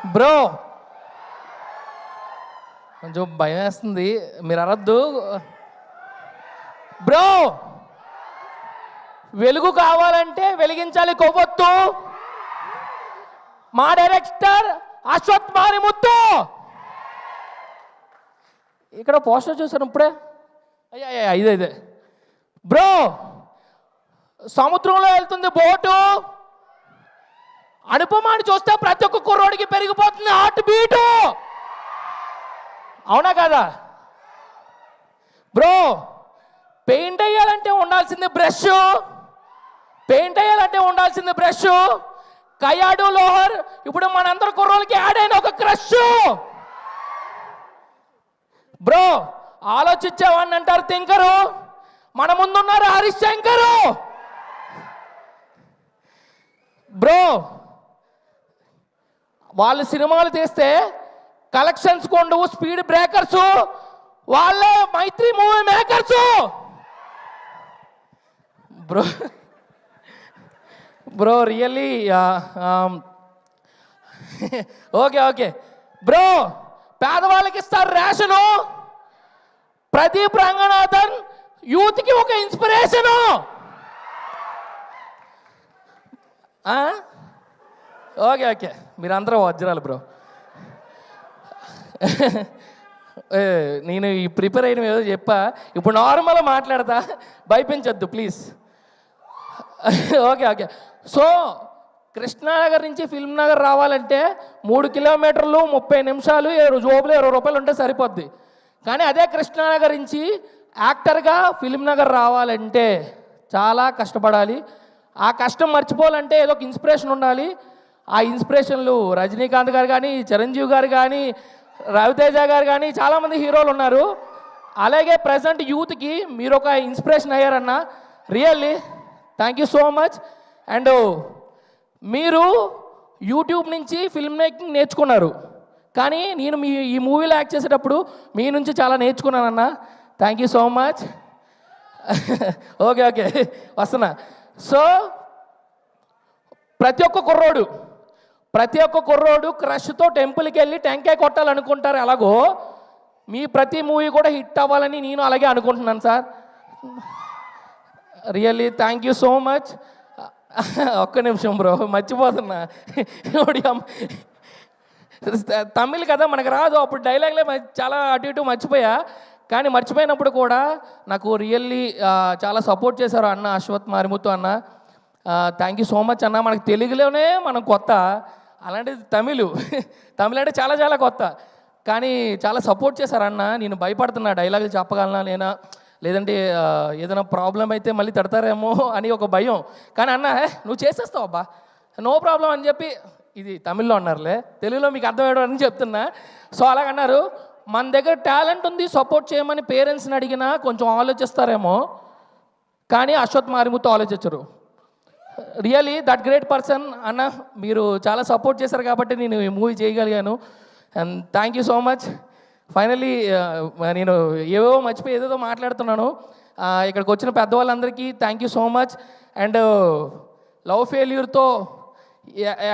Bro కొంచెం భయం వేస్తుంది, మీరు అరద్దు. బ్రో వెలుగు కావాలంటే వెలిగించాలి కొవ్వొత్తు. మా డైరెక్టర్ అశ్వత్ మారిముత్తు. ఇక్కడ పోస్టర్ చూసాను ఇప్పుడే. అయ్యా ఇదే బ్రో. సముద్రంలో వెళ్తుంది బోటు. అనుపమాని చూస్తే ప్రతి ఒక్క కుర్రోడికి పెరిగిపోతుంది హార్ట్ బీటు. అవునా కదా బ్రో? పెయింట్ వేయాలంటే ఉండాల్సింది బ్రష్. పెయింట్ వేయాలంటే ఉండాల్సింది బ్రష్. కయాడు లోహర్ ఇప్పుడు మనందరి కుర్రోళ్ళకి యాడ్ అయిన ఒక క్రష్. బ్రో ఆలోచించావని అంటారు థింకరు, మన ముందున్నారు హరీష్ శంకరు. బ్రో వాళ్ళు సినిమాలు తీస్తే కలెక్షన్స్ కొండవు స్పీడ్ బ్రేకర్స్, వాళ్ళే Mythri movie makers. Bro bro really okay bro. పేదవాళ్ళకి ఇస్తారు రేషను. ప్రదీప్ రంగనాథన్ యూత్కి ఒక ఇన్స్పిరేషను. ఓకే మీరందరూ వజ్రాలు బ్రో. నేను ఈ ప్రిపేర్ అయిన ఏదో చెప్పా, ఇప్పుడు నార్మల్గా మాట్లాడతా, భయపించద్దు ప్లీజ్. ఓకే సో కృష్ణానగర్ నుంచి ఫిల్మ్ నగర్ రావాలంటే 3 కిలోమీటర్లు 30 నిమిషాలు, జోబులు 20 రూపాయలు ఉంటే సరిపోద్ది. కానీ అదే కృష్ణానగర్ నుంచి యాక్టర్గా ఫిల్మ్ నగర్ రావాలంటే చాలా కష్టపడాలి. ఆ కష్టం మర్చిపోవాలంటే ఏదో ఒక ఇన్స్పిరేషన్ ఉండాలి. ఆ ఇన్స్పిరేషన్లు రజనీకాంత్ గారు కానీ, చిరంజీవి గారు కానీ, రవితేజ గారు కానీ చాలామంది హీరోలు ఉన్నారు. అలాగే ప్రజెంట్ యూత్కి మీరు ఒక ఇన్స్పిరేషన్ అయ్యారన్న. Really thank you so much. And మీరు యూట్యూబ్ నుంచి ఫిల్మ్ మేకింగ్ నేర్చుకున్నారు, కానీ నేను ఈ మూవీలో యాక్ట్ చేసేటప్పుడు మీ నుంచి చాలా నేర్చుకున్నానన్న. Thank you so much. Okay వస్తున్నా. సో ప్రతి ఒక్క కుర్రోడు క్రష్తో టెంపుల్కి వెళ్ళి టెంకాయ కొట్టాలనుకుంటారు. ఎలాగో మీ ప్రతి మూవీ కూడా హిట్ అవ్వాలని నేను అలాగే అనుకుంటున్నాను sir. Really thank you so much. ఒక్క నిమిషం బ్రో, మర్చిపోతున్నా. తమిళ్ కదా మనకు రాదు, అప్పుడు డైలాగ్లే చాలా అటు ఇటు మర్చిపోయా. కానీ మర్చిపోయినప్పుడు కూడా నాకు రియల్లీ చాలా సపోర్ట్ చేశారు అన్న అశ్వత్ మారిముత్తు అన్న. థ్యాంక్ యూ సో మచ్ అన్న. మనకు తెలుగులోనే మనం కొత్త, అలాంటిది తమిళ్ అంటే చాలా కొత్త, కానీ చాలా సపోర్ట్ చేశారు అన్న. నేను భయపడుతున్నా డైలాగులు చెప్పగలనా నేనా, లేదంటే ఏదైనా ప్రాబ్లం అయితే మళ్ళీ తిడతారేమో అని ఒక భయం. కానీ అన్న నువ్వు చేసేస్తావు అబ్బా, నో ప్రాబ్లం అని చెప్పి, ఇది తమిళ్లో అన్నారులే, తెలుగులో మీకు అర్థమయ్యడం అని చెప్తున్నా. సో అలాగన్నారు. మన దగ్గర టాలెంట్ ఉంది, సపోర్ట్ చేయమని పేరెంట్స్ని అడిగినా కొంచెం ఆలోచిస్తారేమో, కానీ అశ్వత్ మారిముత్తు ఆలోచించరు. రియలీ దట్ గ్రేట్ పర్సన్ అన్న. మీరు చాలా సపోర్ట్ చేశారు కాబట్టి నేను ఈ మూవీ చేయగలిగాను. And thank you so much. Finally నేను ఏవేవో మర్చిపోయి ఏదేదో మాట్లాడుతున్నాను. ఇక్కడికి వచ్చిన పెద్దవాళ్ళందరికీ thank you so much. And love ఫెయిల్యూర్తో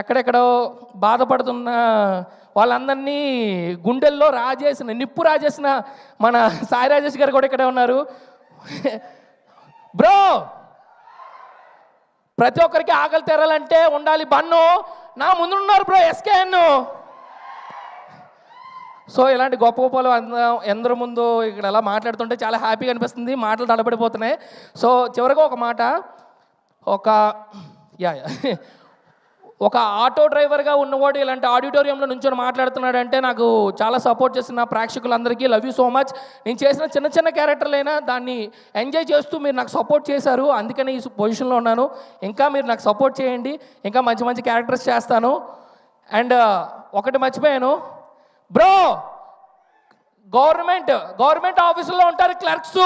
ఎక్కడెక్కడో బాధపడుతున్న వాళ్ళందరినీ గుండెల్లో నిప్పు రాజేసిన మన సాయి రాజేష్ గారు కూడా ఇక్కడే ఉన్నారు. బ్రో ప్రతి ఒక్కరికి ఆకలి తెరాలంటే ఉండాలి బన్ను. నా ముందున్నారు బ్రో ఎస్కేఎన్. సో ఇలాంటి గొప్ప ఎందరి ముందు ఇక్కడ ఎలా మాట్లాడుతుంటే చాలా హ్యాపీగా అనిపిస్తుంది, మాటలు తడబడిపోతున్నాయి. సో చివరిగా ఒక మాట, ఒక ఆటో డ్రైవర్గా ఉన్నవాడు ఇలాంటి ఆడిటోరియంలో నుంచొని మాట్లాడుతున్నాడంటే నాకు చాలా సపోర్ట్ చేసిన ప్రేక్షకులందరికీ లవ్ యూ సో మచ్. నేను చేసిన చిన్న క్యారెక్టర్లైనా దాన్ని ఎంజాయ్ చేస్తూ మీరు నాకు సపోర్ట్ చేశారు, అందుకని ఈ పొజిషన్లో ఉన్నాను. ఇంకా మీరు నాకు సపోర్ట్ చేయండి, ఇంకా మంచి క్యారెక్టర్స్ చేస్తాను. అండ్ ఒకటి మర్చిపోయాను బ్రో, గవర్నమెంట్ ఆఫీసుల్లో ఉంటారు క్లర్క్స్.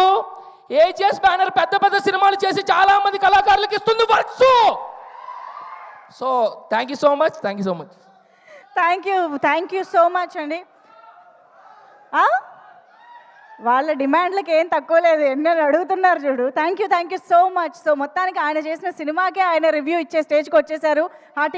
ఏజిఎస్ బ్యానర్ పెద్ద సినిమాలు చేసి చాలా మంది కళాకారులకు ఇస్తుంది works. So thank you so much. Thank you so much అండి. వాళ్ళ డిమాండ్లకి ఏం తక్కువ లేదు, ఎన్నో అడుగుతున్నారు చూడు. Thank you so much. So మొత్తానికి ఆయన చేసిన సినిమాకే ఆయన రివ్యూ ఇచ్చే స్టేజ్కి వచ్చేసారు.